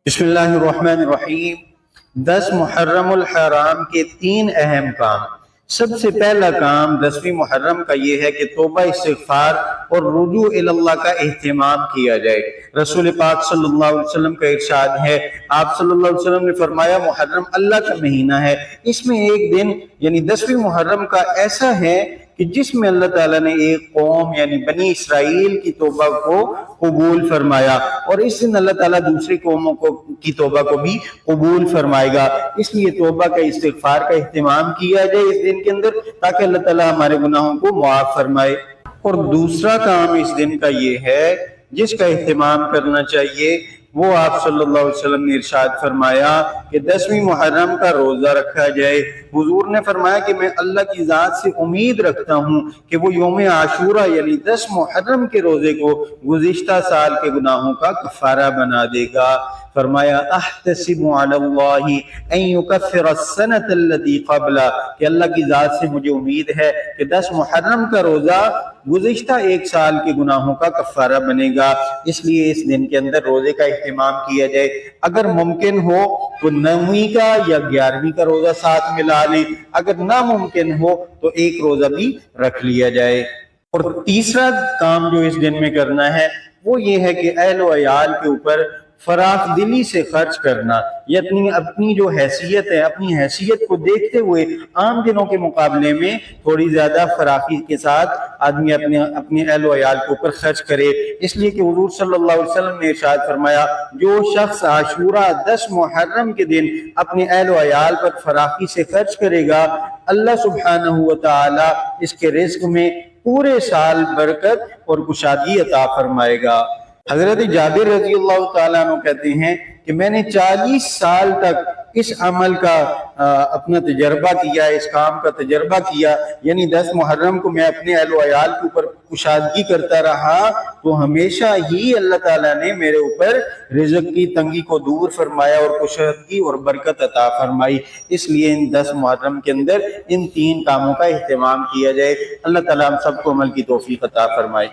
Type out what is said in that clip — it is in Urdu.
بسم اللہ الرحمن الرحیم 10 محرم الحرام کے 3 اہم کام۔ سب سے پہلا کام 10ویں محرم کا یہ ہے کہ توبہ استغفار اور رجوع اللہ کا اہتمام کیا جائے۔ رسول پاک صلی اللہ علیہ وسلم کا ارشاد ہے، آپ صلی اللہ علیہ وسلم نے فرمایا محرم اللہ کا مہینہ ہے، اس میں ایک دن یعنی 10ویں محرم کا ایسا ہے کہ جس میں اللہ تعالیٰ نے ایک قوم یعنی بنی اسرائیل کی توبہ کو قبول فرمایا، اور اس دن اللہ تعالیٰ دوسری قوموں کی توبہ کو بھی قبول فرمائے گا۔ اس لیے توبہ کا استغفار کا اہتمام کیا جائے اس دن کے اندر، تاکہ اللہ تعالیٰ ہمارے گناہوں کو معاف فرمائے۔ اور دوسرا کام اس دن کا یہ ہے جس کا اہتمام کرنا چاہیے، وہ آپ صلی اللہ علیہ وسلم نے ارشاد فرمایا کہ 10ویں محرم کا روزہ رکھا جائے۔ حضور نے فرمایا کہ میں اللہ کی ذات سے امید رکھتا ہوں کہ وہ یوم عاشورہ یعنی 10 محرم کے روزے کو گزشتہ سال کے گناہوں کا کفارہ بنا دے گا۔ فرمایا احتسب علی اللہ ان یکفر السنۃ التي قبل، کہ اللہ کی ذات سے مجھے امید ہے کہ 10 محرم کا روزہ گزشتہ ایک سال کے گناہوں کا کفارہ بنے گا۔ اس لیے اس دن کے اندر روزے کا اہتمام کیا جائے۔ اگر ممکن ہو تو 9ویں کا یا 11ویں کا روزہ ساتھ ملا لیں، اگر ناممکن ہو تو ایک روزہ بھی رکھ لیا جائے۔ اور تیسرا کام جو اس دن میں کرنا ہے وہ یہ ہے کہ اہل و عیال کے اوپر فراخ دلی سے خرچ کرنا، یعنی اپنی جو حیثیت ہے، اپنی حیثیت کو دیکھتے ہوئے عام دنوں کے مقابلے میں تھوڑی زیادہ فراخی کے ساتھ آدمی اپنے اہل و عیال کے اوپر خرچ کرے۔ اس لیے کہ حضور صلی اللہ علیہ وسلم نے ارشاد فرمایا جو شخص عاشورہ 10 محرم کے دن اپنے اہل و عیال پر فراخی سے خرچ کرے گا، اللہ سبحانہ و تعالی اس کے رزق میں پورے سال برکت اور کشادگی عطا فرمائے گا۔ حضرت جابر رضی اللہ تعالیٰ عنہ کہتے ہیں کہ میں نے 40 سال تک اس عمل کا اپنا تجربہ کیا، اس کام کا تجربہ کیا، یعنی 10 محرم کو میں اپنے اہل و عیال کے اوپر کشادگی کرتا رہا تو ہمیشہ ہی اللہ تعالیٰ نے میرے اوپر رزق کی تنگی کو دور فرمایا اور کشادگی اور برکت عطا فرمائی۔ اس لیے ان 10 محرم کے اندر ان 3 کاموں کا اہتمام کیا جائے۔ اللہ تعالیٰ ہم سب کو عمل کی توفیق عطا فرمائے۔